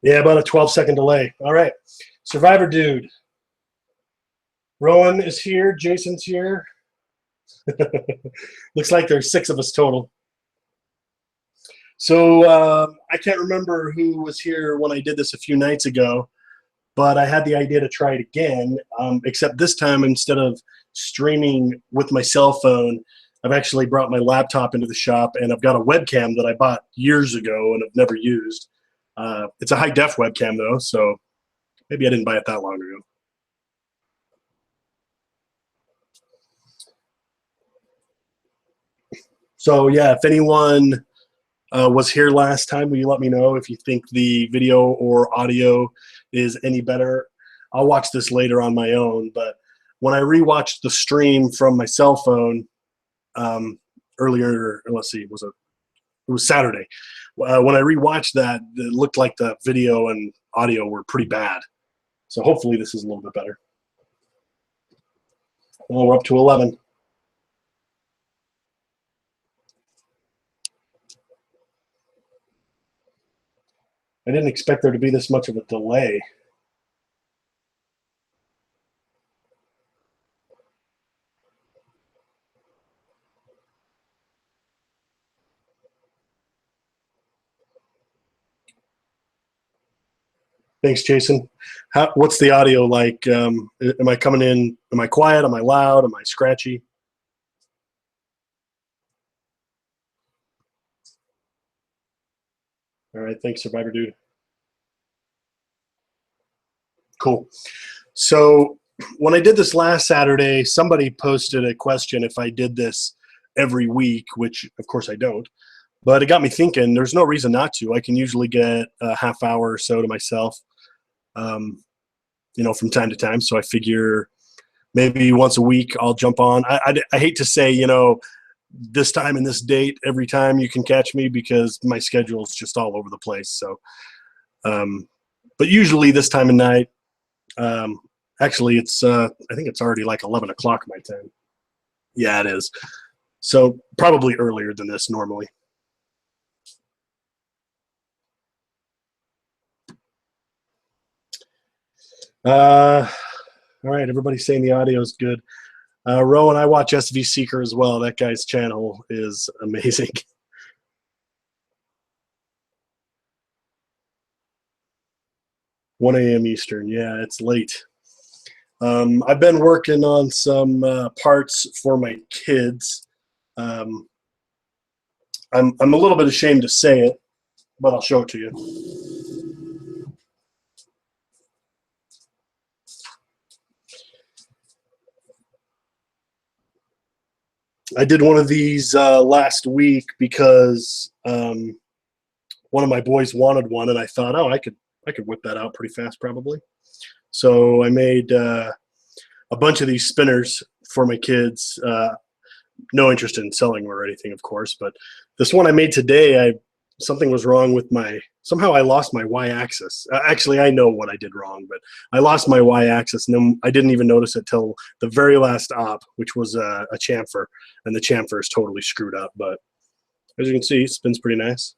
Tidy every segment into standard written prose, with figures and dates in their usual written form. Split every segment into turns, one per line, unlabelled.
Yeah, about a 12-second delay. All right. Survivor Dude. Rowan is here. Jason's here. Looks like there's 6 of us total. So I can't remember who was here when I did this a few nights ago, but I had the idea to try it again, except this time instead of streaming with my cell phone, I've actually brought my laptop into the shop, and I've got a webcam that I bought years ago and have never used. It's a high-def webcam, though, so maybe I didn't buy it that long ago. So, yeah, if anyone was here last time, will you let me know if you think the video or audio is any better? I'll watch this later on my own, but when I rewatched the stream from my cell phone earlier, let's see, it was Saturday. When I rewatched that, it looked like the video and audio were pretty bad. So hopefully this is a little bit better. Well, we're up to 11. I didn't expect there to be this much of a delay. Thanks, Jason. What's the audio like? Am I coming in? Am I quiet? Am I loud? Am I scratchy? All right, thanks, Survivor Dude. Cool. So when I did this last Saturday, somebody posted a question if I did this every week, which of course I don't. But it got me thinking, there's no reason not to. I can usually get a half hour or so to myself, you know, from time to time. So I figure maybe once a week I'll jump on. I hate to say, you know, this time and this date every time you can catch me because my schedule is just all over the place. So, but usually this time of night, actually it's, I think it's already like 11 o'clock my time. Yeah, it is. So probably earlier than this normally. All right, everybody's saying the audio is good. Rowan, I watch SV Seeker as well. That guy's channel is amazing. One a.m. Eastern. Yeah, it's late. I've been working on some parts for my kids. I'm a little bit ashamed to say it, but I'll show it to you. I did one of these last week because one of my boys wanted one, and I thought, oh, I could whip that out pretty fast probably. So I made a bunch of these spinners for my kids. No interest in selling them or anything, of course, but this one I made today, something was wrong with somehow I lost my y-axis. Actually, I know what I did wrong, but I lost my y-axis, and then I didn't even notice it till the very last op, which was a chamfer, and the chamfer is totally screwed up, but as you can see, it spins pretty nice.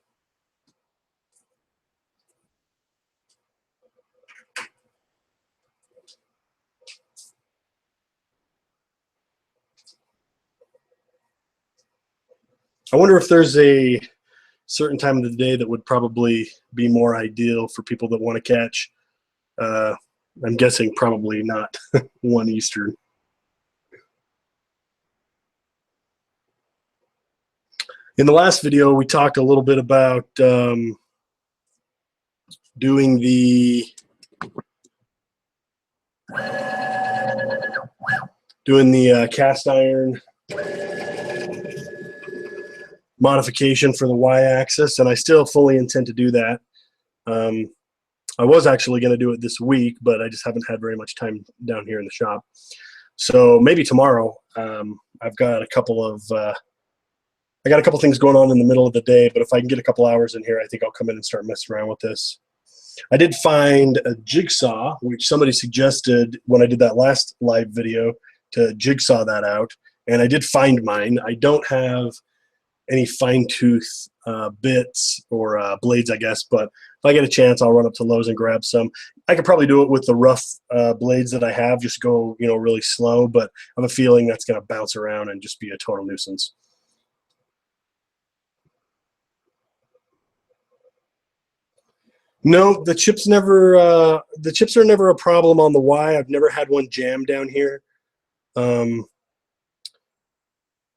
I wonder if there's a certain time of the day that would probably be more ideal for people that want to catch. I'm guessing probably not 1 Eastern. In the last video, we talked a little bit about doing the cast iron modification for the y-axis, and I still fully intend to do that. I was actually going to do it this week, but I just haven't had very much time down here in the shop. So maybe tomorrow. I've got a couple of things going on in the middle of the day, but if I can get a couple hours in here, I think I'll come in and start messing around with this. I did find a jigsaw, which somebody suggested when I did that last live video to jigsaw that out, and I did find mine. I don't have any fine tooth bits or blades, I guess. But if I get a chance, I'll run up to Lowe's and grab some. I could probably do it with the rough blades that I have, just go, you know, really slow, but I have a feeling that's going to bounce around and just be a total nuisance. No, the chips are never a problem on the Y. I've never had one jam down here. Um,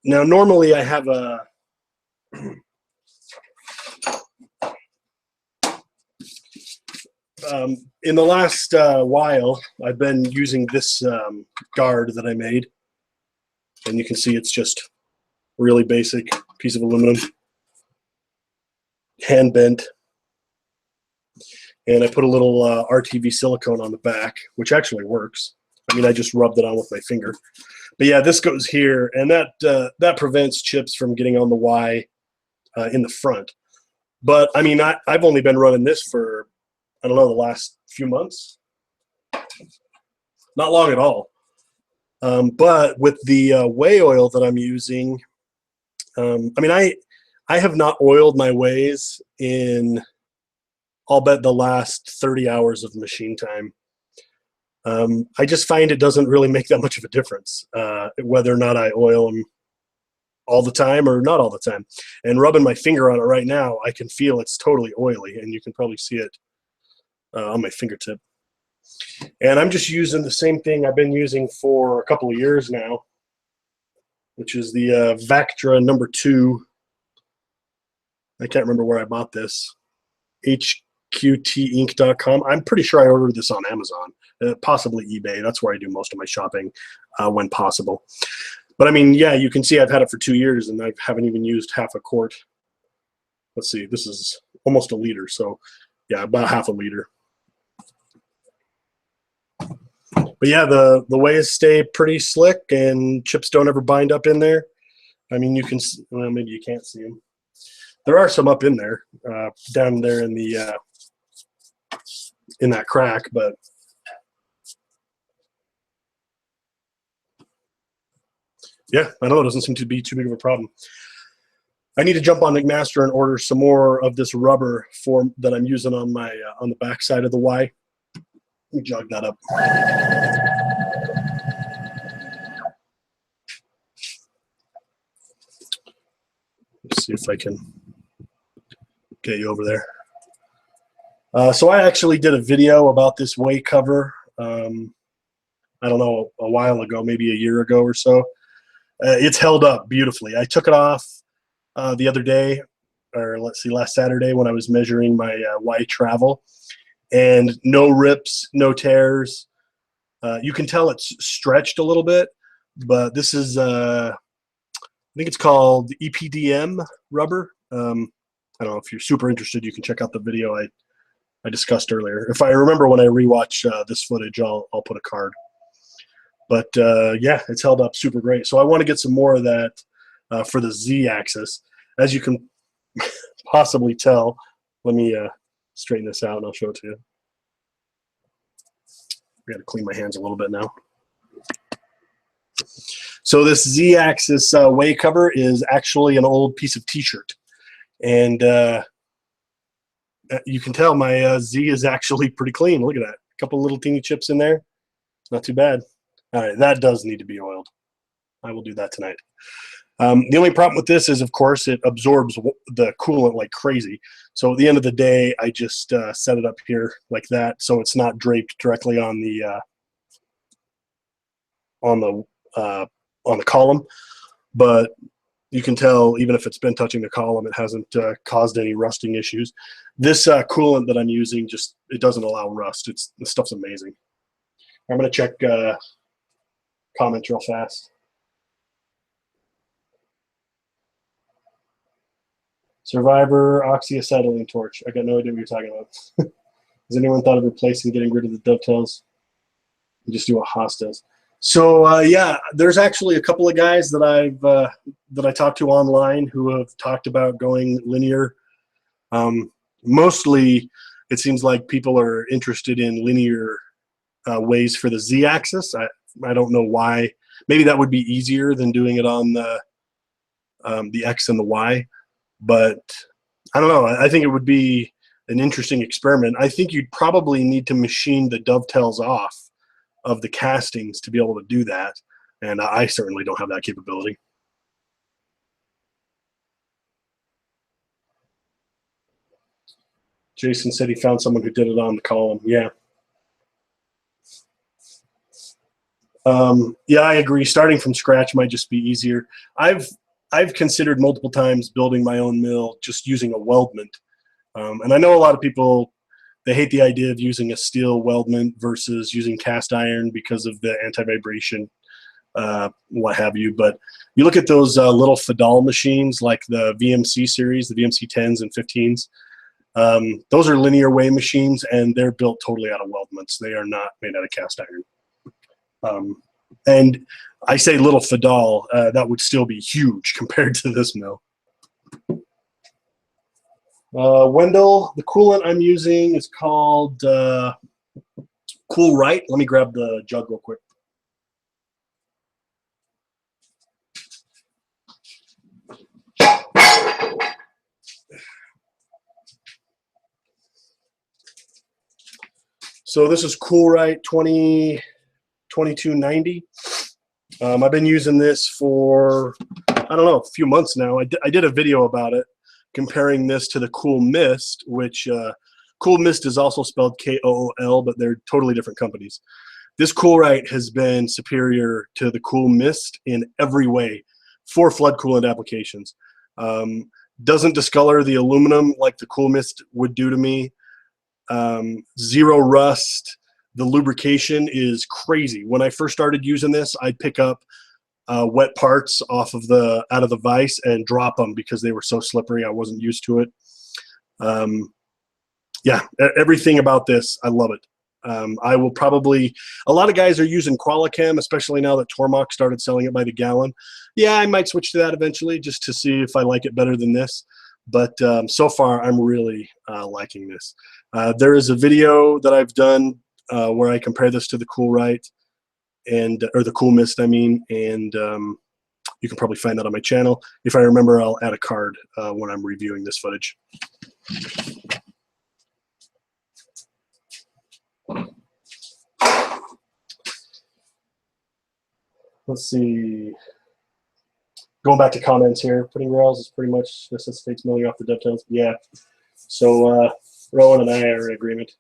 Now, normally I have a in the last while, I've been using this guard that I made, and you can see it's just really basic piece of aluminum, hand bent, and I put a little RTV silicone on the back, which actually works. I mean, I just rubbed it on with my finger. But yeah, this goes here, and that prevents chips from getting on the Y in the front. But I mean, I've only been running this for, I don't know, the last few months. Not long at all. But with the whey oil that I'm using, I mean, I have not oiled my wheys in, I'll bet, the last 30 hours of machine time. I just find it doesn't really make that much of a difference whether or not I oil them all the time or not all the time. And rubbing my finger on it right now, I can feel it's totally oily, and you can probably see it on my fingertip. And I'm just using the same thing I've been using for a couple of years now, which is the Vactra #2. I can't remember where I bought this. HQTinc.com. I'm pretty sure I ordered this on Amazon, possibly eBay. That's where I do most of my shopping when possible. But I mean, yeah, you can see I've had it for 2 years and I haven't even used half a quart. Let's see, this is almost a liter, so yeah, about half a liter. But yeah, the wheys stay pretty slick and chips don't ever bind up in there. I mean, you can, well, maybe you can't see them. There are some up in there, down there in the in that crack, but yeah, I don't know. It doesn't seem to be too big of a problem. I need to jump on McMaster and order some more of this rubber form that I'm using on my on the back side of the Y. Let me jog that up. Let's see if I can get you over there. So I actually did a video about this whey cover, I don't know, a while ago, maybe a year ago or so. It's held up beautifully. I took it off the other day, or let's see, last Saturday when I was measuring my Y travel, and no rips, no tears. You can tell it's stretched a little bit, but this is, I think it's called EPDM rubber. I don't know, if you're super interested, you can check out the video I discussed earlier. If I remember when I rewatch this footage, I'll put a card. But yeah, it's held up super great. So I want to get some more of that for the Z-axis. As you can possibly tell, let me straighten this out and I'll show it to you. I got to clean my hands a little bit now. So this Z-axis whey cover is actually an old piece of t-shirt. And you can tell my Z is actually pretty clean. Look at that. A couple little teeny chips in there. Not too bad. All right, that does need to be oiled. I will do that tonight. The only problem with this is, of course, it absorbs the coolant like crazy. So at the end of the day, I just set it up here like that, so it's not draped directly on the column. But you can tell, even if it's been touching the column, it hasn't caused any rusting issues. This coolant that I'm using, just, it doesn't allow rust. The stuff's amazing. I'm going to check comments real fast. Survivor oxyacetylene torch. I got no idea what you're talking about. Has anyone thought of replacing, getting rid of the dovetails? You just do what Haas does. So yeah, there's actually a couple of guys that I talked to online who have talked about going linear. Mostly, it seems like people are interested in linear ways for the Z-axis. I don't know why. Maybe that would be easier than doing it on the X and the Y. But I don't know. I think it would be an interesting experiment. I think you'd probably need to machine the dovetails off of the castings to be able to do that. And I certainly don't have that capability. Jason said he found someone who did it on the column. Yeah. Yeah, I agree. Starting from scratch might just be easier. I've considered multiple times building my own mill just using a weldment. And I know a lot of people, they hate the idea of using a steel weldment versus using cast iron because of the anti-vibration, what have you. But you look at those little Fadal machines like the VMC series, the VMC 10s and 15s. Those are linear weigh machines, and they're built totally out of weldments. They are not made out of cast iron. And I say little Fadal, that would still be huge compared to this mill. Wendell, the coolant I'm using is called Cool Right. Let me grab the jug real quick. So this is Cool Right 2290. I've been using this for, I don't know, a few months now. I did a video about it, comparing this to the Cool Mist, which Cool Mist is also spelled K-O-O-L, but they're totally different companies. This Cool Right has been superior to the Cool Mist in every way for flood coolant applications. Doesn't discolor the aluminum like the Cool Mist would do to me. Zero rust. The lubrication is crazy. When I first started using this, I'd pick up wet parts out of the vise and drop them because they were so slippery. I wasn't used to it. Yeah, everything about this, I love it. I will probably, a lot of guys are using Qualichem, especially now that Tormach started selling it by the gallon. Yeah, I might switch to that eventually just to see if I like it better than this. But so far, I'm really liking this. There is a video that I've done where I compare this to the Cool Right, or the Cool Mist, I mean, and you can probably find that on my channel. If I remember, I'll add a card when I'm reviewing this footage. Let's see. Going back to comments here, putting rails is pretty much necessitates milling off the dovetails. Yeah. So Rowan and I are in agreement.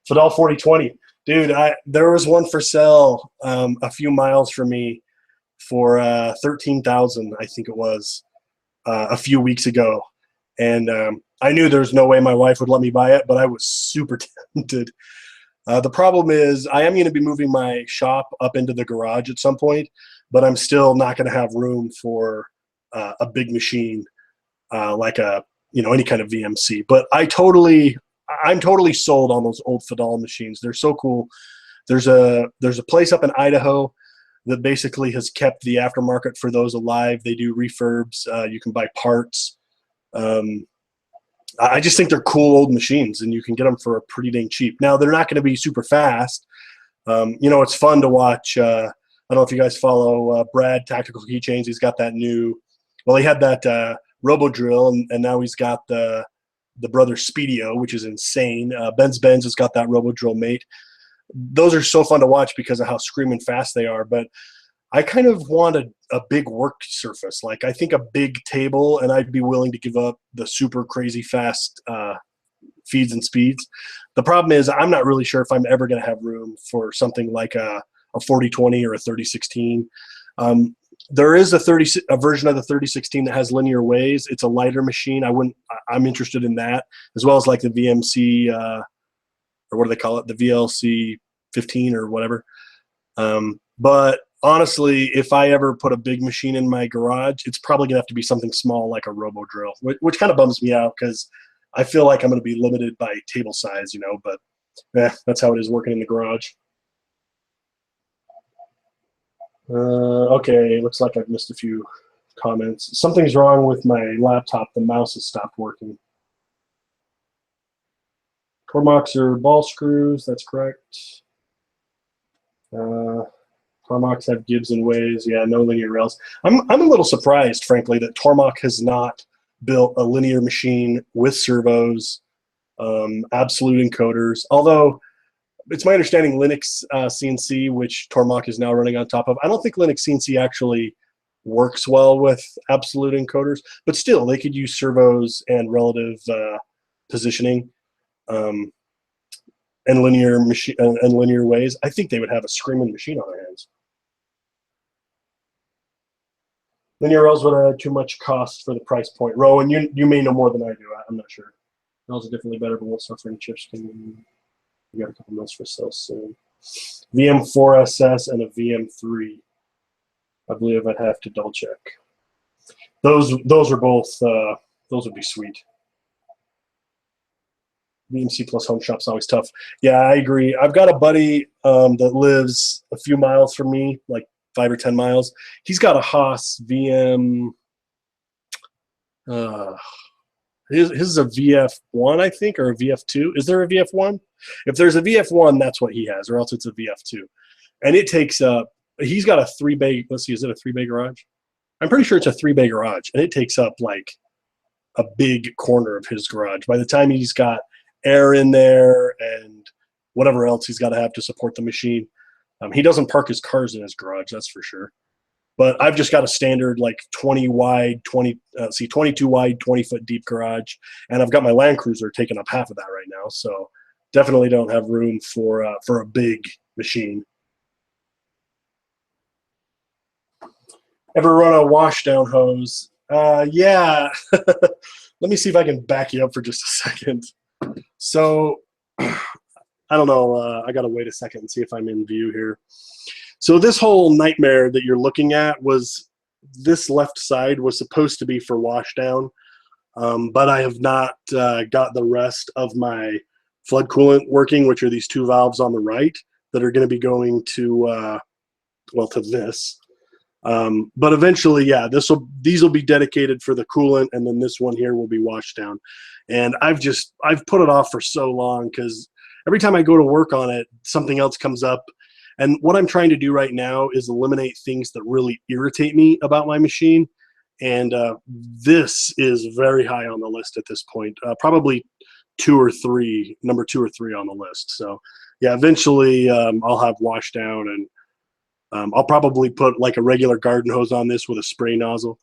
Fadal 4020. Dude, there was one for sale a few miles from me for $13,000, I think it was, a few weeks ago. And I knew there's no way my wife would let me buy it, but I was super tempted. The problem is I am going to be moving my shop up into the garage at some point, but I'm still not going to have room for a big machine like any kind of VMC. But I'm totally sold on those old Fadal machines. They're so cool. There's a place up in Idaho that basically has kept the aftermarket for those alive. They do refurbs. You can buy parts. I just think they're cool old machines, and you can get them for pretty dang cheap. Now, they're not going to be super fast. It's fun to watch. I don't know if you guys follow Brad Tactical Keychains. He's got that new, well, he had that Robo Drill, and now he's got the brother Speedio, which is insane. Ben's has got that Robo Drill Mate. Those are so fun to watch because of how screaming fast they are. But I kind of want a big work surface. Like, I think a big table, and I'd be willing to give up the super crazy fast feeds and speeds. The problem is I'm not really sure if I'm ever going to have room for something like a 4020 or a 3016. There is a version of the 3016 that has linear weighs. It's a lighter machine. I'm interested in that, as well as like the VMC, or what do they call it? The VLC 15 or whatever. But honestly, if I ever put a big machine in my garage, it's probably gonna have to be something small like a Robo Drill, which kind of bums me out because I feel like I'm gonna be limited by table size, but that's how it is working in the garage. Okay, looks like I've missed a few comments. Something's wrong with my laptop. The mouse has stopped working. Tormachs are ball screws. That's correct. Tormachs have Gibbs and Ways. Yeah, no linear rails. I'm a little surprised, frankly, that Tormach has not built a linear machine with servos, absolute encoders. Although it's my understanding Linux CNC, which Tormach is now running on top of, I don't think Linux CNC actually works well with absolute encoders, but still they could use servos and relative positioning and linear machine and linear ways. I think they would have a screaming machine on their hands. Linear rails would have too much cost for the price point. Rowan, you may know more than I do. I'm not sure. Rails are definitely better, but won't suffer any chips. We got a couple mils for sale soon. VM4SS and a VM3. I believe I'd have to double check. Those are both. Those would be sweet. VMC plus home shop's always tough. Yeah, I agree. I've got a buddy that lives a few miles from me, like 5 or 10 miles. He's got a Haas VM. His is a VF1, I think, or a VF2. Is there a VF1? If there's a VF1, that's what he has, or else it's a VF2. And it takes up, he's got a 3-bay, let's see, is it a 3-bay garage? I'm pretty sure it's a 3-bay garage, and it takes up like a big corner of his garage. By the time he's got air in there and whatever else he's got to have to support the machine, he doesn't park his cars in his garage, that's for sure. But I've just got a standard like 20 wide, 22 wide, 20-foot deep garage, and I've got my Land Cruiser taking up half of that right now. So definitely don't have room for a big machine. Ever run a washdown hose? Yeah. Let me see if I can back you up for just a second. So I don't know. I got to wait a second and see if I'm in view here. So this whole nightmare that you're looking at was, this left side was supposed to be for washdown, but I have not got the rest of my flood coolant working, which are these 2 valves on the right that are going to be going to, well, to this. But eventually, yeah, these will be dedicated for the coolant, and then this one here will be washdown. And I've put it off for so long because every time I go to work on it, something else comes up. And what I'm trying to do right now is eliminate things that really irritate me about my machine. And this is very high on the list at this point. Probably number 2 or 3 on the list. So yeah, eventually I'll have washdown, and I'll probably put like a regular garden hose on this with a spray nozzle.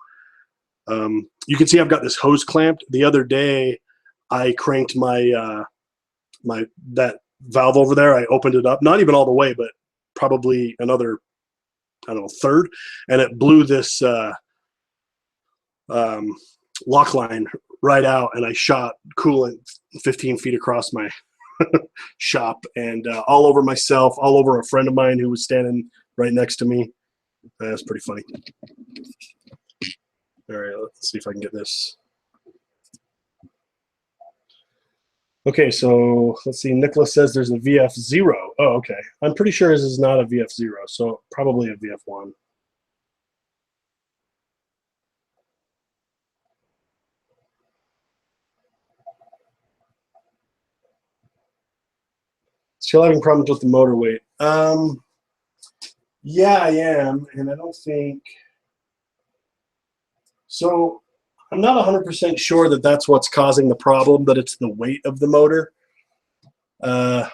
You can see I've got this hose clamped. The other day I cranked my that valve over there. I opened it up, not even all the way, but probably another, I don't know, third, and it blew this lock line right out, and I shot coolant 15 feet across my shop, and all over myself, all over a friend of mine who was standing right next to me. That's pretty funny. All right, let's see if I can get this. Okay, so let's see. Nicholas says there's a VF0. Oh, okay. I'm pretty sure this is not a VF0, so probably a VF1. Still having problems with the motor weight. Yeah, I am, and I don't think so. I'm not 100% sure that that's what's causing the problem, that it's the weight of the motor. I've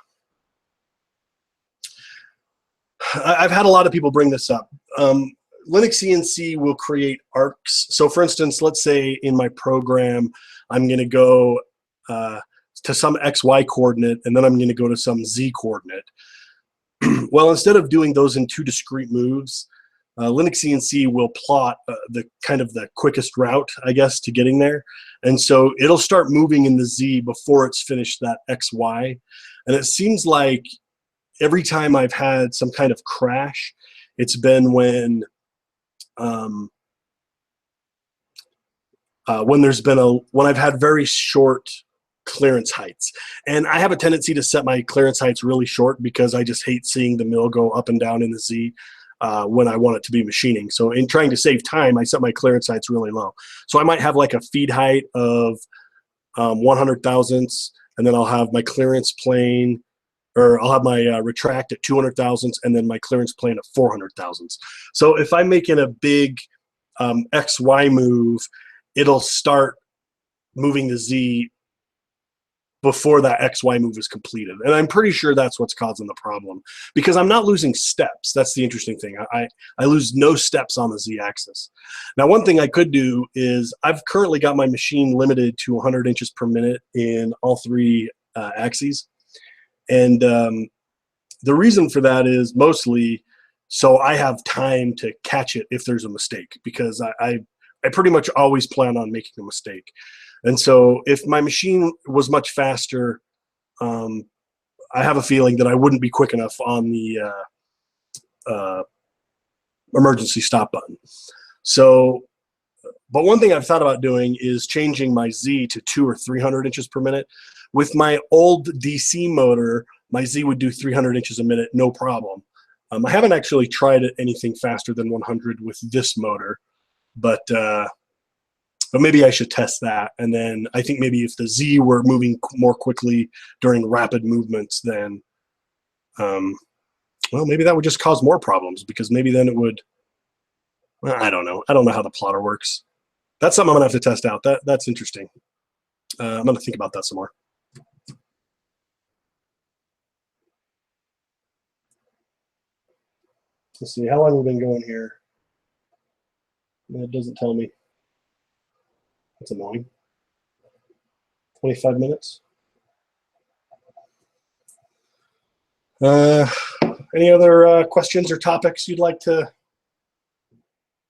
had a lot of people bring this up. Linux CNC will create arcs. So for instance, let's say in my program, I'm going to go to some XY coordinate, and then I'm going to go to some Z coordinate. Well, instead of doing those in 2 discrete moves, Linux CNC will plot the kind of the quickest route, I guess, to getting there. And so it'll start moving in the Z before it's finished that XY. And it seems like every time I've had some kind of crash, it's been when I've had very short clearance heights. And I have a tendency to set my clearance heights really short because I just hate seeing the mill go up and down in the Z. When I want it to be machining. So in trying to save time, I set my clearance heights really low. So I might have like a feed height of 100 thousandths, and then I'll have my clearance plane, or I'll have my retract at 200 thousandths and then my clearance plane at 400 thousandths. So if I'm making a big XY move, it'll start moving the Z before that XY move is completed. And I'm pretty sure that's what's causing the problem, because I'm not losing steps. That's the interesting thing. I lose no steps on the Z axis. Now, one thing I could do is I've currently got my machine limited to 100 inches per minute in all three axes. And the reason for that is mostly so I have time to catch it if there's a mistake, because I pretty much always plan on making a mistake. And so if my machine was much faster, I have a feeling that I wouldn't be quick enough on the emergency stop button. So, but one thing I've thought about doing is changing my Z to 200 or 300 inches per minute. With my old DC motor, my Z would do 300 inches a minute, no problem. I haven't actually tried anything faster than 100 with this motor, but maybe I should test that. And then I think maybe if the Z were moving more quickly during rapid movements, then, well, maybe that would just cause more problems, because maybe then it would, well, I don't know. I don't know how the plotter works. That's something I'm gonna have to test out. That's interesting. I'm gonna think about that some more. Let's see, how long have we been going here? It doesn't tell me. That's annoying. 25 minutes. Any other questions or topics you'd like to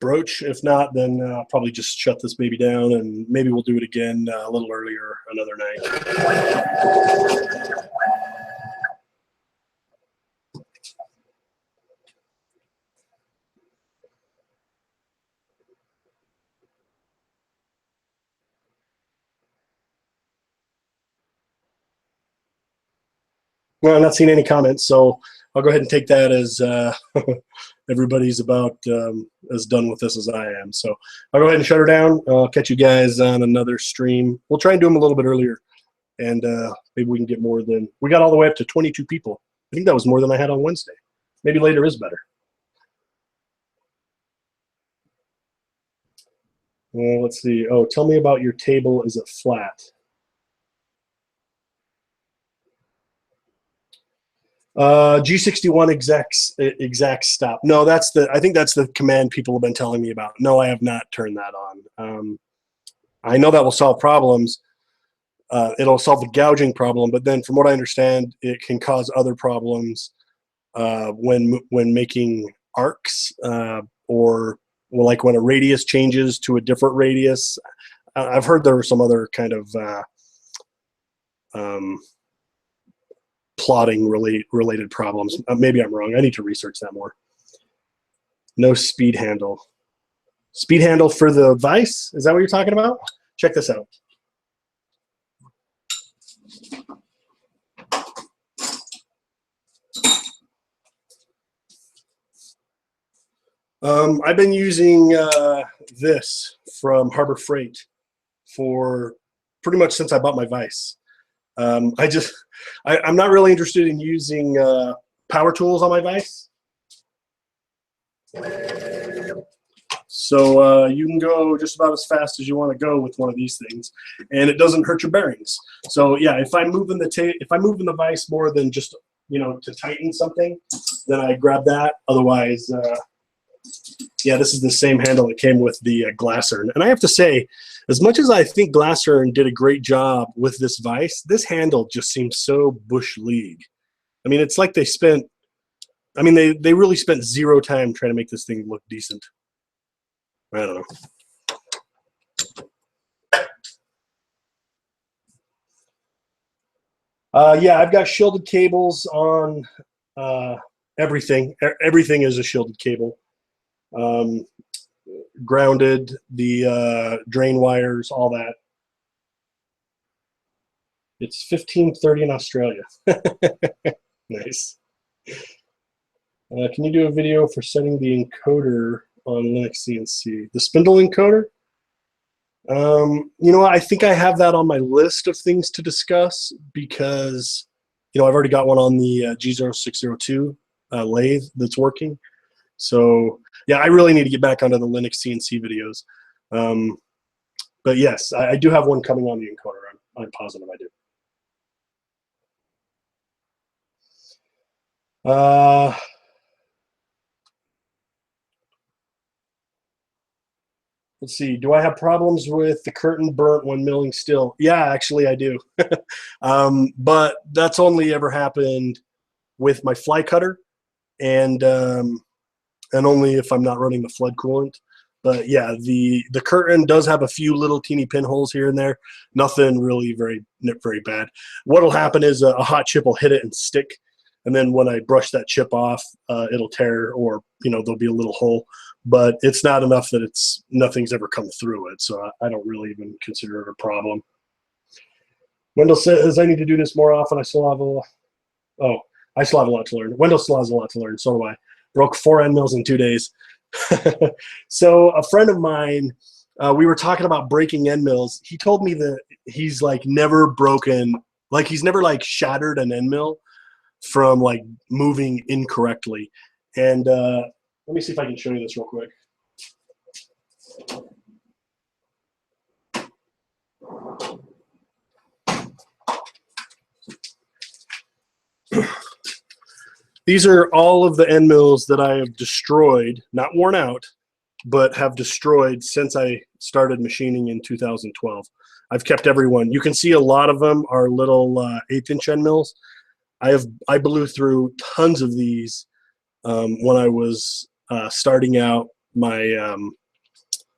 broach? If not, then I'll probably just shut this baby down, and maybe we'll do it again a little earlier another night. Well, I'm not seeing any comments, so I'll go ahead and take that as everybody's about as done with this as I am. So I'll go ahead and shut her down. I'll catch you guys on another stream. We'll try and do them a little bit earlier, and maybe we can get more than, we got all the way up to 22 people. I think that was more than I had on Wednesday. Maybe later is better. Let's see. Oh, tell me about your table. Is it flat? G61 exact stop. No, that's the, I think that's the command people have been telling me about. No, I have not turned that on. I know that will solve problems. It'll solve the gouging problem, but then from what I understand, it can cause other problems when making arcs or like when a radius changes to a different radius. I've heard there were some other kind of plotting related problems. Maybe I'm wrong. I need to research that more. No speed handle. Speed handle for the vise? Is that what you're talking about? Check this out. I've been using this from Harbor Freight for pretty much since I bought my vise. I'm not really interested in using power tools on my vise. So you can go just about as fast as you want to go with one of these things, and it doesn't hurt your bearings. So yeah, if I'm moving the vise more than just, you know, to tighten something, then I grab that. Otherwise, yeah, this is the same handle that came with the Glassern. And I have to say, as much as I think Glassern did a great job with this vise, this handle just seems so Bush League. I mean, it's like they spent, I mean, they really spent zero time trying to make this thing look decent. I don't know. Yeah, I've got shielded cables on everything. Everything is a shielded cable. Grounded, the drain wires, all that. It's 15:30 in Australia. Nice. Can you do a video for setting the encoder on Linux CNC? The spindle encoder? You know what? I think I have that on my list of things to discuss, because you know, I've already got one on the G0602 lathe that's working. So yeah, I really need to get back onto the Linux CNC videos. But yes, I do have one coming on the encoder. I'm positive I do. Let's see. Do I have problems with the curtain burnt when milling steel? Yeah, actually I do. But that's only ever happened with my fly cutter, and only if I'm not running the flood coolant. But yeah, the curtain does have a few little teeny pinholes here and there. Nothing really very bad. What'll happen is a hot chip will hit it and stick, and then when I brush that chip off, it'll tear, or you know, there'll be a little hole. But it's not enough that nothing's ever come through it, so I don't really even consider it a problem. Wendell says I need to do this more often. I still have I still have a lot to learn. Wendell still has a lot to learn. So do I. Broke 4 end mills in 2 days. So a friend of mine, we were talking about breaking end mills. He told me that he's like never broken, like he's never like shattered an end mill from like moving incorrectly. And let me see if I can show you this real quick. These are all of the end mills that I have destroyed, not worn out, but have destroyed since I started machining in 2012. I've kept every one. You can see a lot of them are little 1/8" end mills. I blew through tons of these when I was starting out my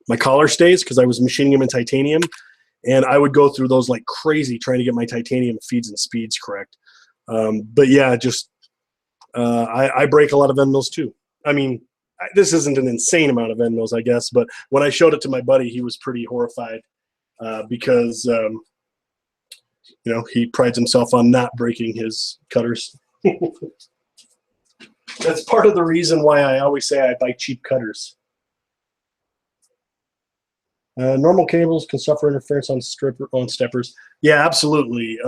my collar stays, because I was machining them in titanium, and I would go through those like crazy trying to get my titanium feeds and speeds correct. But yeah, just I break a lot of end mills too. I mean, this isn't an insane amount of end mills, I guess, but when I showed it to my buddy, he was pretty horrified because you know, he prides himself on not breaking his cutters. That's part of the reason why I always say I buy cheap cutters. Normal cables can suffer interference on steppers. Yeah, absolutely.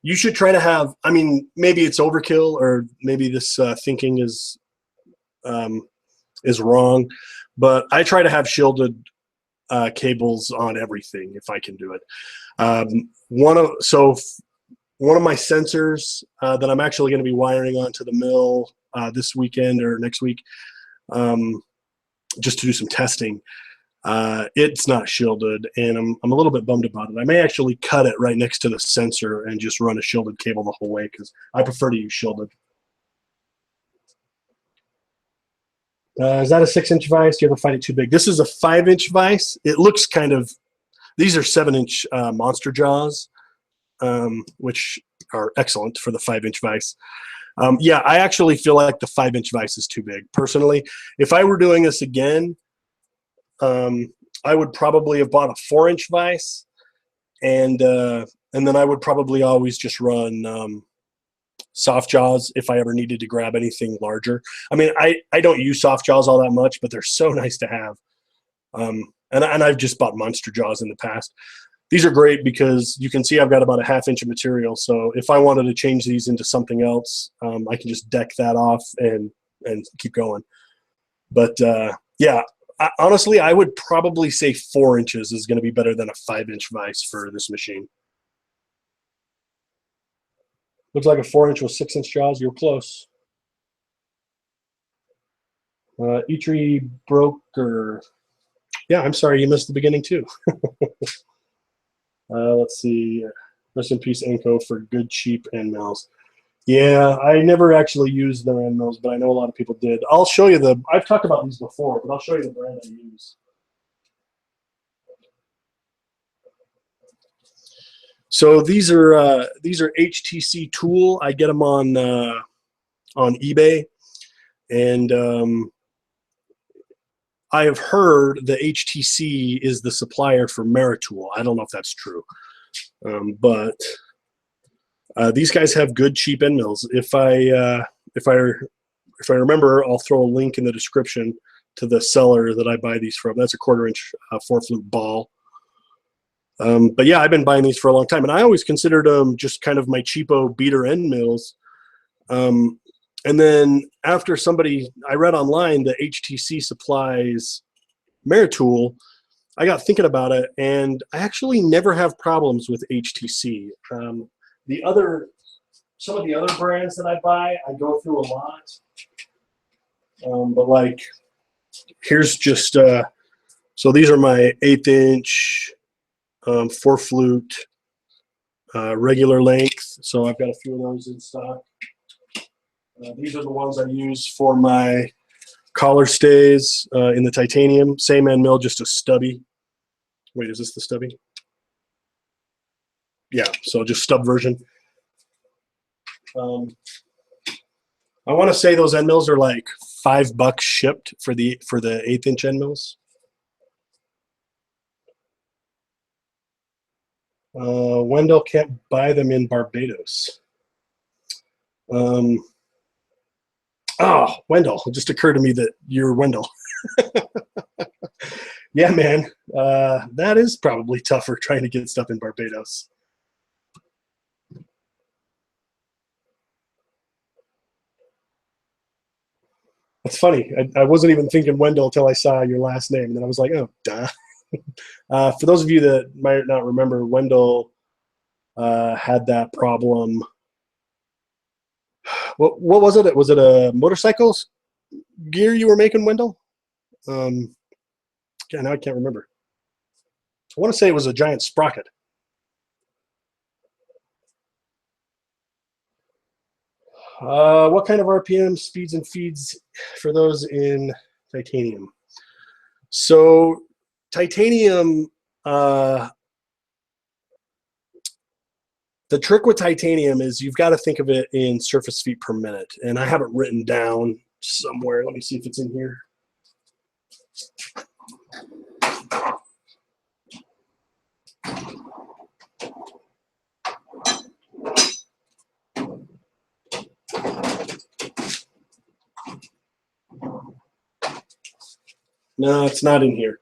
You should try to have, I mean, maybe it's overkill, or maybe this thinking is wrong, but I try to have shielded cables on everything if I can do it. One of my sensors that I'm actually going to be wiring onto the mill this weekend or next week, just to do some testing. It's not shielded, and I'm a little bit bummed about it. I may actually cut it right next to the sensor and just run a shielded cable the whole way, because I prefer to use shielded. Is that a 6-inch vise? Do you ever find it too big? This is a 5-inch vise. It looks kind of, these are 7-inch monster jaws, which are excellent for the 5-inch vise. Yeah, I actually feel like the 5-inch vise is too big. Personally, if I were doing this again, I would probably have bought a 4-inch vise, and then I would probably always just run soft jaws if I ever needed to grab anything larger. I mean, I don't use soft jaws all that much, but they're so nice to have. And I've just bought monster jaws in the past. These are great because you can see I've got about a 1/2 inch of material. So if I wanted to change these into something else, I can just deck that off and keep going. But yeah, honestly, I would probably say 4 inches is going to be better than a 5-inch vise for this machine. Looks like a 4-inch with 6-inch jaws. You're close. Eitri Broker. Yeah, I'm sorry you missed the beginning too. Let's see. Rest in peace, Enco, for good, cheap end mills. Yeah, I never actually used their end mills, but I know a lot of people did. I'll show you the, I've talked about these before, but I'll show you the brand I use. So these are HTC Tool. I get them on eBay, and I have heard that HTC is the supplier for Meritool. I don't know if that's true, but these guys have good cheap end mills. If I remember, I'll throw a link in the description to the seller that I buy these from. That's a 1/4 inch 4-flute ball. But yeah, I've been buying these for a long time, and I always considered them just kind of my cheapo beater end mills. And then after I read online that HTC supplies Meritool, I got thinking about it, and I actually never have problems with HTC. Some of the other brands that I buy, I go through a lot. But like, here's just, so these are my 1/8 inch, 4-flute, regular length. So I've got a few of those in stock. These are the ones I use for my collar stays in the titanium. Same end mill, just a stubby. Wait, is this the stubby? Yeah, so just stub version. I want to say those end mills are like $5 shipped for the 1/8 inch end mills. Wendell can't buy them in Barbados. Oh, Wendell, it just occurred to me that you're Wendell. Yeah, man, that is probably tougher trying to get stuff in Barbados. It's funny. I wasn't even thinking Wendell until I saw your last name, and then I was like, oh, duh. For those of you that might not remember, Wendell had that problem. What was it? Was it a motorcycle gear you were making, Wendell? Yeah, now I can't remember. I want to say it was a giant sprocket. What kind of RPM, speeds, and feeds for those in titanium? So titanium, the trick with titanium is you've got to think of it in surface feet per minute. And I have it written down somewhere. Let me see if it's in here. No, it's not in here.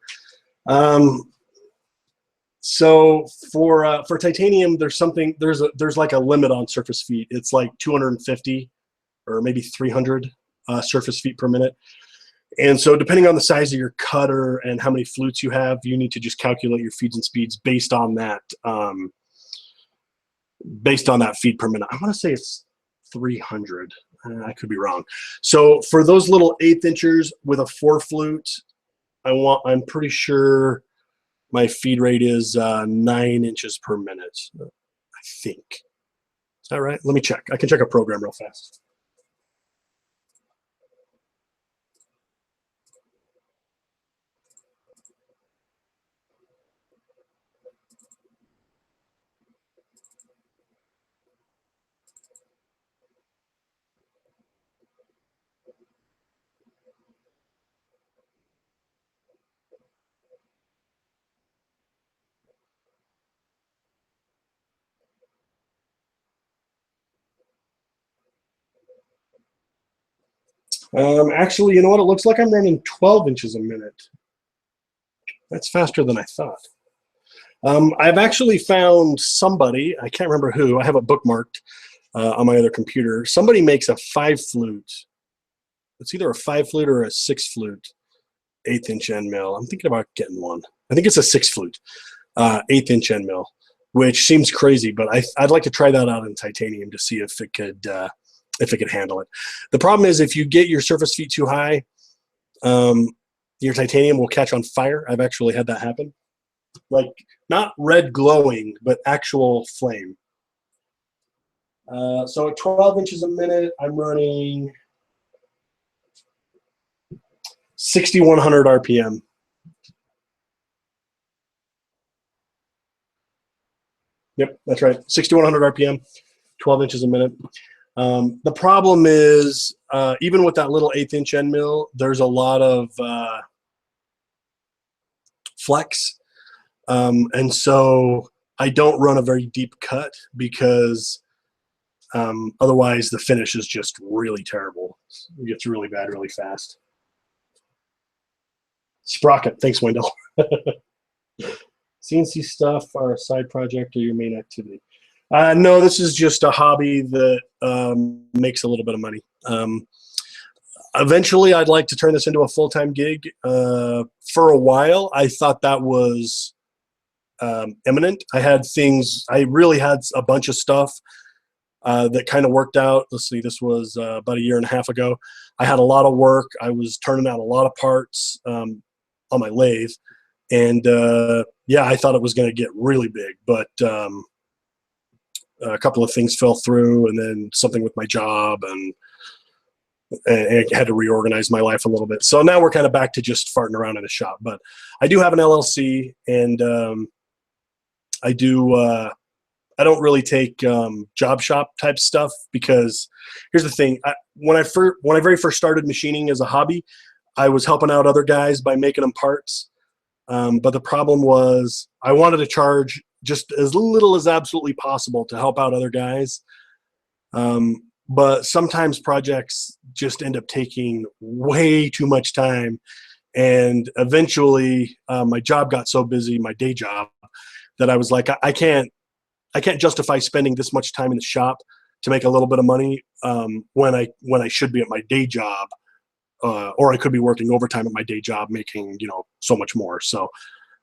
So for titanium, there's like a limit on surface feet. It's like 250 or maybe 300 surface feet per minute. And so depending on the size of your cutter and how many flutes you have, you need to just calculate your feeds and speeds based on that feed per minute. I want to say it's 300. I could be wrong. So for those little 1/8 inchers with a 4-flute, I'm pretty sure my feed rate is 9 inches per minute. I think. Is that right? Let me check. I can check a program real fast. Actually, you know what? It looks like I'm running 12 inches a minute. That's faster than I thought. I've actually found somebody, I can't remember who, I have it bookmarked on my other computer. Somebody makes a 5-flute. It's either a 5-flute or a 6-flute 1/8 inch end mill. I'm thinking about getting one. I think it's a 6-flute 1/8 inch end mill, which seems crazy, but I'd like to try that out in titanium to see if it could handle it. The problem is if you get your surface feet too high, your titanium will catch on fire. I've actually had that happen. Like not red glowing, but actual flame. So at 12 inches a minute, I'm running 6,100 RPM. Yep, that's right. 6,100 RPM, 12 inches a minute. The problem is, even with that little 1/8 inch end mill, there's a lot of flex. And so I don't run a very deep cut because otherwise the finish is just really terrible. It gets really bad really fast. Sprocket. Thanks, Wendell. CNC stuff are a side project or your main activity? No, this is just a hobby that makes a little bit of money. Eventually, I'd like to turn this into a full-time gig. For a while, I thought that was imminent. I really had a bunch of stuff that kind of worked out. Let's see, this was about a year and a half ago. I had a lot of work. I was turning out a lot of parts on my lathe. And yeah, I thought it was going to get really big, but a couple of things fell through, and then something with my job, and I had to reorganize my life a little bit. So now we're kind of back to just farting around in a shop. But I do have an LLC, and I don't really take job shop type stuff, because here's the thing. When I very first started machining as a hobby, I was helping out other guys by making them parts. But the problem was I wanted to charge just as little as absolutely possible to help out other guys. But sometimes projects just end up taking way too much time. And eventually my job got so busy, my day job, that I was like, I can't justify spending this much time in the shop to make a little bit of money when I should be at my day job. Or I could be working overtime at my day job, making so much more. So,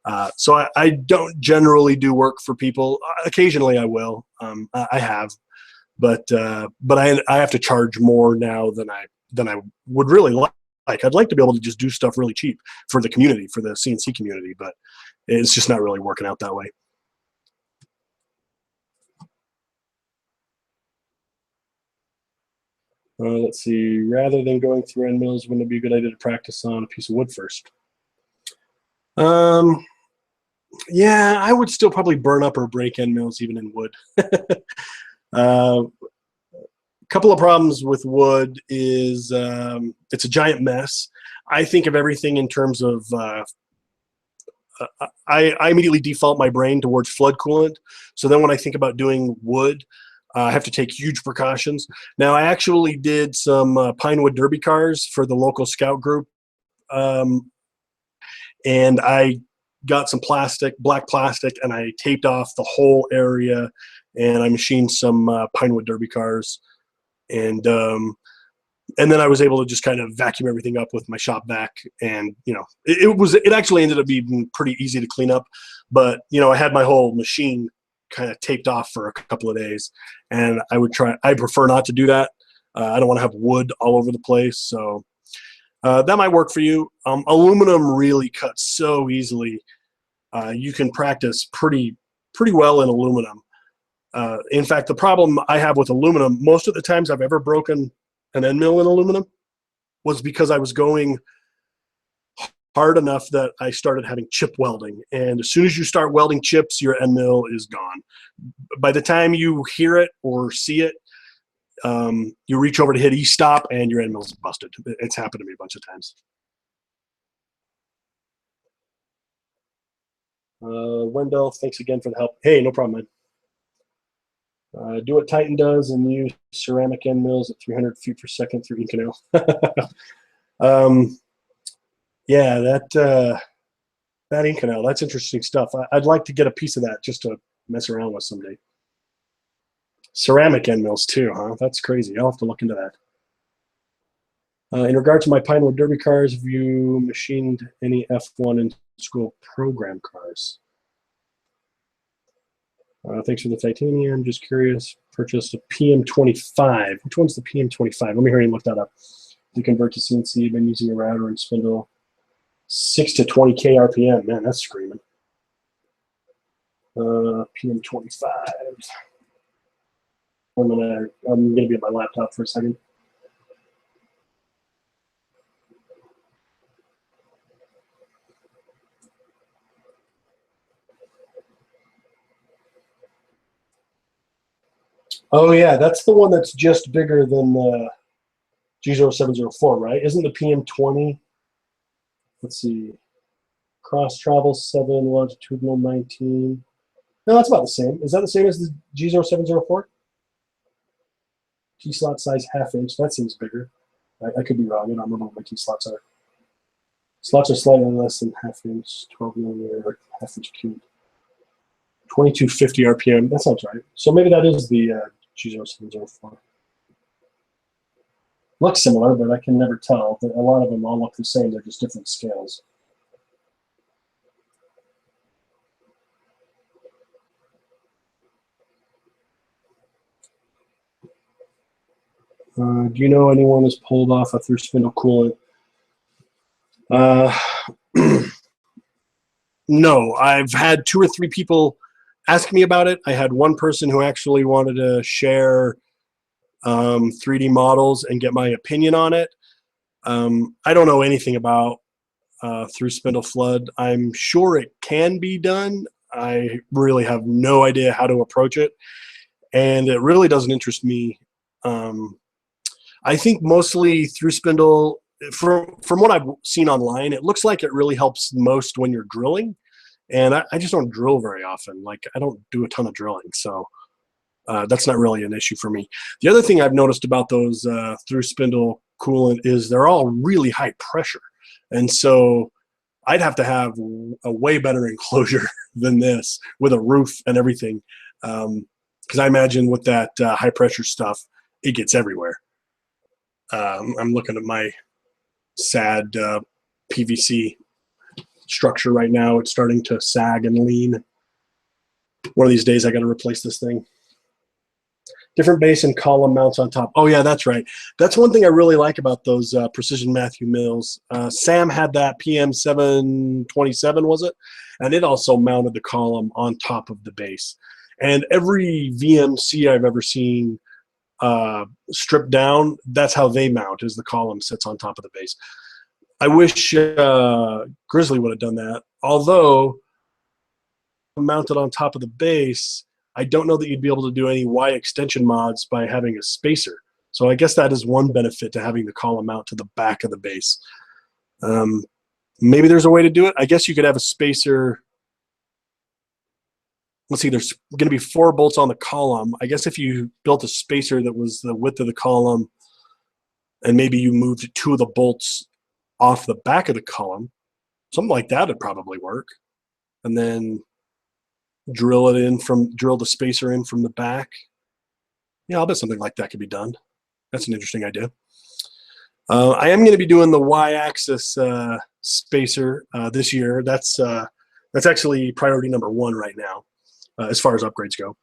I don't generally do work for people. Occasionally, I will. I have, but I have to charge more now than I would really like. I'd like to be able to just do stuff really cheap for the community, for the CNC community, but it's just not really working out that way. Let's see, rather than going through end mills, wouldn't it be a good idea to practice on a piece of wood first? Yeah, I would still probably burn up or break end mills even in wood. Couple of problems with wood is it's a giant mess. I think of everything in terms of, I immediately default my brain towards flood coolant. So then when I think about doing wood, I have to take huge precautions. Now, I actually did some Pinewood Derby cars for the local scout group. And I got some black plastic, and I taped off the whole area, and I machined some Pinewood Derby cars. And then I was able to just kind of vacuum everything up with my shop vac, and it actually ended up being pretty easy to clean up. But I had my whole machine kind of taped off for a couple of days, and I prefer not to do that. I don't want to have wood all over the place, so that might work for you. Aluminum really cuts so easily. You can practice pretty well in aluminum. In fact, the problem I have with aluminum, most of the times I've ever broken an end mill in aluminum, was because I was going hard enough that I started having chip welding. And as soon as you start welding chips, your end mill is gone. By the time you hear it or see it, you reach over to hit E-stop and your end mill's busted. It's happened to me a bunch of times. Wendell, thanks again for the help. Hey, no problem, man. Do what Titan does and use ceramic end mills at 300 feet per second through Inconel. Yeah, that Inconel, that's interesting stuff. I'd like to get a piece of that just to mess around with someday. Ceramic end mills too, huh? That's crazy. I'll have to look into that. In regard to my Pinewood Derby cars, have you machined any F1 in school program cars? Thanks for the titanium. Just curious. Purchased a PM25. Which one's the PM25? Let me hurry and look that up. To convert to CNC, I've been using a router and spindle. 6 to 20K RPM. Man, that's screaming. PM25. I'm gonna be at my laptop for a second. Oh yeah, that's the one that's just bigger than the G0704, right? Isn't the PM20? Let's see. Cross travel 7, longitudinal 19. No, that's about the same. Is that the same as the G0704? Key slot size ½ inch. That seems bigger. I could be wrong. I don't remember what my key slots are. Slots are slightly less than ½ inch, 12 millimeter, ½ inch cubed. 2250 RPM. That sounds right. So maybe that is the G0704. Looks similar, but I can never tell. A lot of them all look the same. They're just different scales. Do you know anyone has pulled off a through spindle coolant? No, I've had 2 or 3 people ask me about it. I had one person who actually wanted to share 3D models and get my opinion on it. I don't know anything about through spindle flood. I'm sure it can be done. I really have no idea how to approach it, and it really doesn't interest me. I think mostly through spindle, from what I've seen online, it looks like it really helps most when you're drilling, and I just don't drill very often. Like, I don't do a ton of drilling, so that's not really an issue for me. The other thing I've noticed about those through spindle coolant is they're all really high pressure, and so I'd have to have a way better enclosure than this with a roof and everything, because I imagine with that high pressure stuff, it gets everywhere. I'm looking at my sad PVC structure right now. It's starting to sag and lean. One of these days I got to replace this thing. Different base and column mounts on top. Oh yeah, that's right. That's one thing I really like about those Precision Matthew mills. Sam had that PM727, was it? And it also mounted the column on top of the base. And every VMC I've ever seen stripped down, that's how they mount, is the column sits on top of the base. I wish Grizzly would have done that. Although mounted on top of the base, I don't know that you'd be able to do any Y extension mods by having a spacer. So I guess that is one benefit to having the column mount to the back of the base. Maybe there's a way to do it. I guess you could have a spacer. Let's see, there's going to be 4 bolts on the column. I guess if you built a spacer that was the width of the column, and maybe you moved 2 of the bolts off the back of the column, something like that would probably work. And then drill the spacer in from the back. Yeah, I'll bet something like that could be done. That's an interesting idea. I am going to be doing the Y-axis spacer this year. That's actually priority number 1 right now, as far as upgrades go.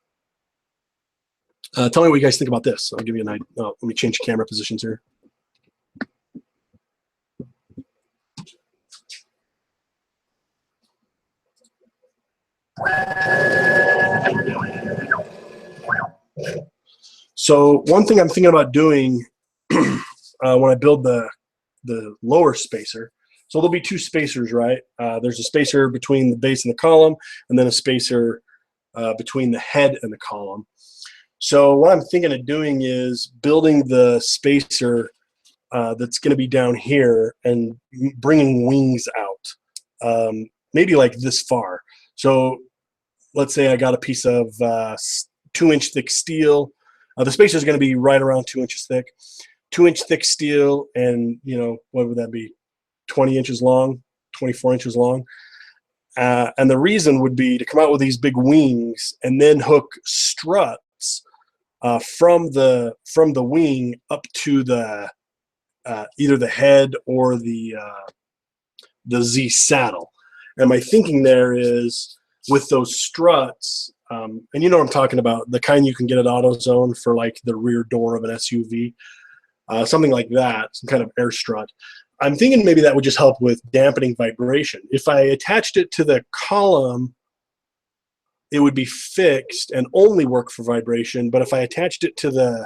Tell me what you guys think about this. I'll give you an idea. Let me change camera positions here. So one thing I'm thinking about doing when I build the lower spacer, so there'll be 2 spacers, right? There's a spacer between the base and the column, and then a spacer between the head and the column. So what I'm thinking of doing is building the spacer that's going to be down here and bringing wings out, maybe like this far. So let's say I got a piece of 2-inch thick steel. The spacer is going to be right around 2 inches thick. 2-inch thick steel, and what would that be? 20 inches long, 24 inches long. And the reason would be to come out with these big wings and then hook struts from the wing up to the either the head or the Z saddle. And my thinking there is, with those struts, and you know what I'm talking about, the kind you can get at AutoZone for like the rear door of an SUV, something like that, some kind of air strut. I'm thinking maybe that would just help with dampening vibration. If I attached it to the column, it would be fixed and only work for vibration. But if I attached it to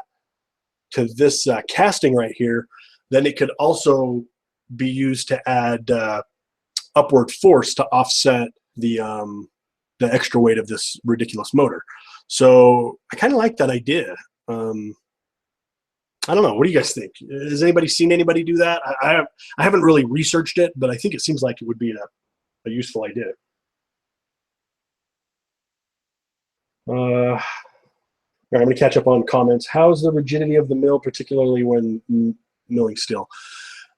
this casting right here, then it could also be used to add upward force to offset the extra weight of this ridiculous motor. So I kind of like that idea. I don't know. What do you guys think? Has anybody seen anybody do that? I haven't really researched it, but I think it seems like it would be a useful idea. I'm going to catch up on comments. How's the rigidity of the mill, particularly when milling steel?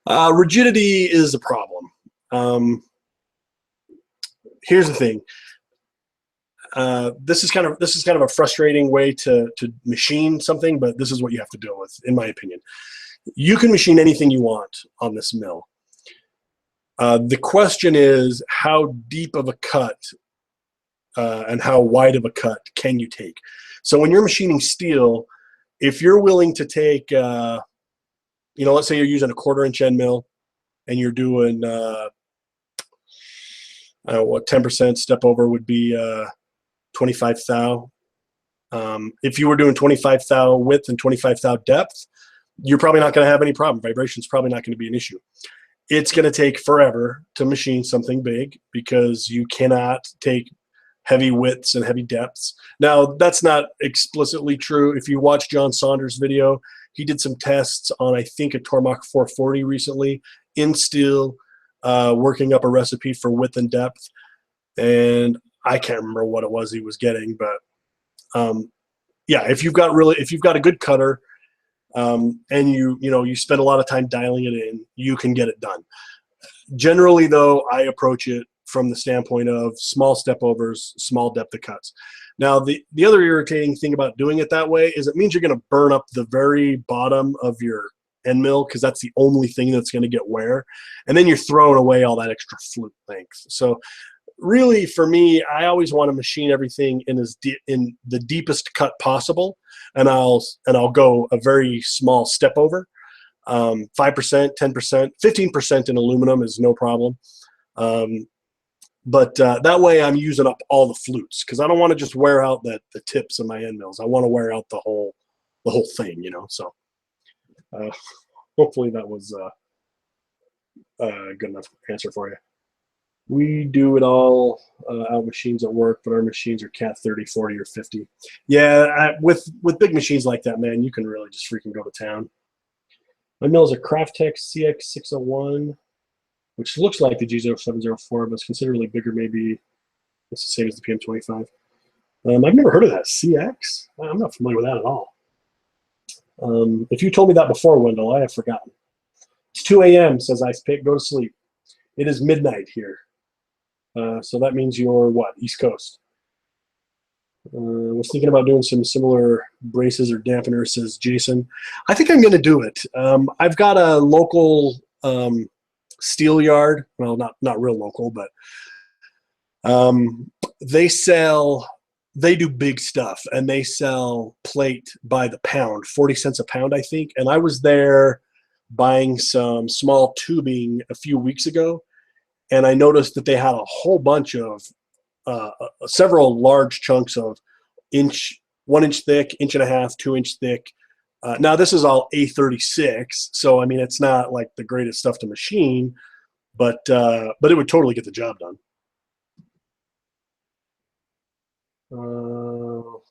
Rigidity is a problem. Here's the thing. this is kind of a frustrating way to machine something, but this is what you have to deal with, in my opinion. You can machine anything you want on this mill. The question is, how deep of a cut and how wide of a cut can you take? So when you're machining steel, if you're willing to take, let's say you're using a 1/4 inch end mill and you're doing, what 10% step over would be 25 thou. If you were doing 25 thou width and 25 thou depth, you're probably not going to have any problem. Vibration's probably not going to be an issue. It's going to take forever to machine something big because you cannot take heavy widths and heavy depths. Now, that's not explicitly true. If you watch John Saunders' video, he did some tests on, I think, a Tormach 440 recently in steel, working up a recipe for width and depth. And I can't remember what it was he was getting, but yeah, if you've got a good cutter, and you spend a lot of time dialing it in, you can get it done. Generally, though, I approach it from the standpoint of small step overs, small depth of cuts. Now, the other irritating thing about doing it that way is it means you're going to burn up the very bottom of your end mill because that's the only thing that's going to get wear, and then you're throwing away all that extra flute length. So really, for me, I always want to machine everything in the deepest cut possible, and I'll go a very small step over. 5%, 10%, 15% in aluminum is no problem. But that way I'm using up all the flutes because I don't want to just wear out the tips of my end mills. I want to wear out the whole thing, So hopefully that was a good enough answer for you. We do it all out machines at work, but our machines are Cat 30, 40, or 50. Yeah, with big machines like that, man, you can really just freaking go to town. My mill is a Craftex CX601, which looks like the G0704, but it's considerably bigger. Maybe it's the same as the PM25. I've never heard of that. CX? I'm not familiar with that at all. If you told me that before, Wendell, I have forgotten. It's 2 a.m., says Ice Pick. Go to sleep. It is midnight here. So that means you're what? East Coast. Was thinking about doing some similar braces or dampeners, says Jason. I think I'm going to do it. I've got a local steel yard. Well, not real local, but they do big stuff, and they sell plate by the pound, 40 cents a pound, I think. And I was there buying some small tubing a few weeks ago, and I noticed that they had a whole bunch of several large chunks of 1 inch thick, 1.5 inch, 2 inch thick. Now this is all A36, so I mean it's not like the greatest stuff to machine, but it would totally get the job done.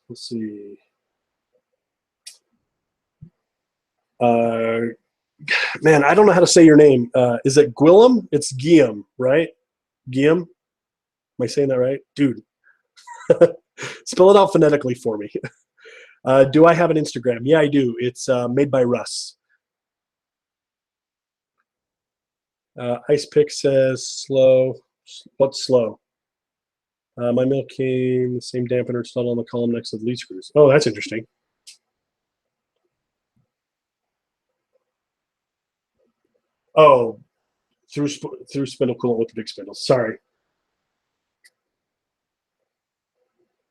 Let's see. Man, I don't know how to say your name. Is it Gwillem? It's Guillaume, right? Guillaume? Am I saying that right? Dude. Spell it out phonetically for me. Do I have an Instagram? Yeah, I do. It's made by Russ. Ice Pick says slow. What's slow? My mill came the same dampener installed on the column next to the lead screws. Oh, that's interesting. Oh, through spindle coolant with the big spindles. Sorry.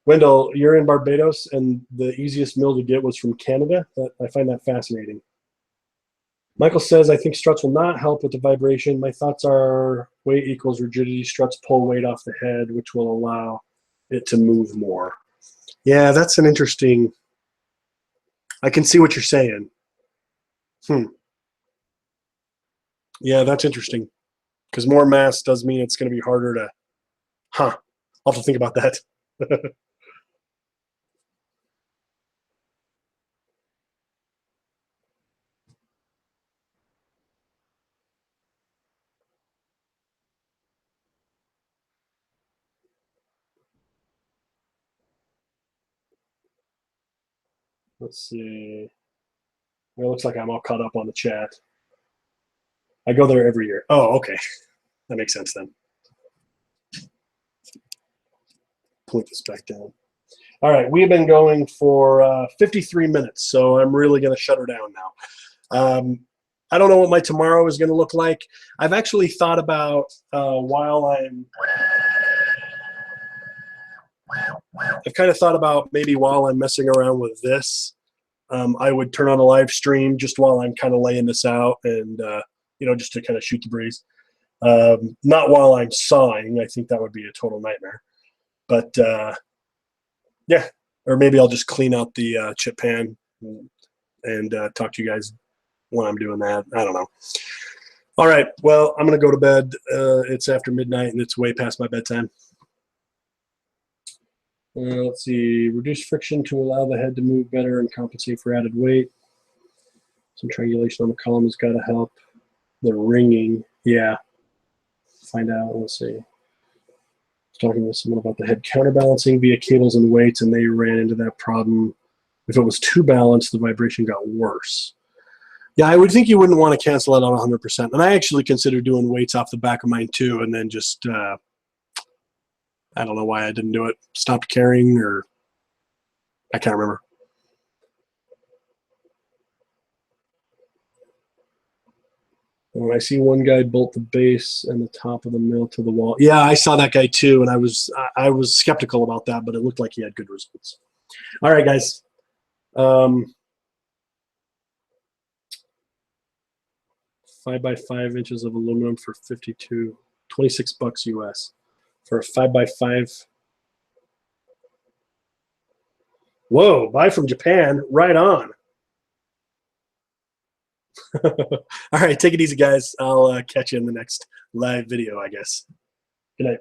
Wendell, you're in Barbados, and the easiest mill to get was from Canada. I find that fascinating. Michael says, I think struts will not help with the vibration. My thoughts are weight equals rigidity. Struts pull weight off the head, which will allow it to move more. Yeah, that's an interesting... I can see what you're saying. Yeah, that's interesting. Because more mass does mean it's going to be harder to... I'll have to think about that. Let's see. It looks like I'm all caught up on the chat. I go there every year. Oh, okay. That makes sense then. point this back down. All right, we've been going for 53 minutes, so I'm really going to shut her down now. I don't know what my tomorrow is going to look like. I've actually thought about I've kind of thought about maybe while I'm messing around with this, I would turn on a live stream just while I'm kind of laying this out and, you know, just to kind of shoot the breeze. Not while I'm sawing. I think that would be a total nightmare. But, yeah, or maybe I'll just clean out the chip pan and talk to you guys when I'm doing that. I don't know. All right, well, I'm going to go to bed. It's after midnight, and it's way past my bedtime. Let's see. Reduce friction to allow the head to move better and compensate for added weight. Some triangulation on the column has got to help. The ringing, yeah. Find out. Let's see. I was talking with someone about the head counterbalancing via cables and weights, and they ran into that problem. If it was too balanced, the vibration got worse. Yeah, I would think you wouldn't want to cancel it on 100%. And I actually considered doing weights off the back of mine too, and then just I don't know why I didn't do it. Stopped caring, or I can't remember. When I see one guy bolt the base and the top of the mill to the wall. Yeah, I saw that guy too, and I was skeptical about that, but it looked like he had good results. All right, guys. 5x5 inches of aluminum for 26 bucks US for a 5x5. Whoa, buy from Japan, right on. All right, take it easy, guys. I'll catch you in the next live video, I guess. Good night.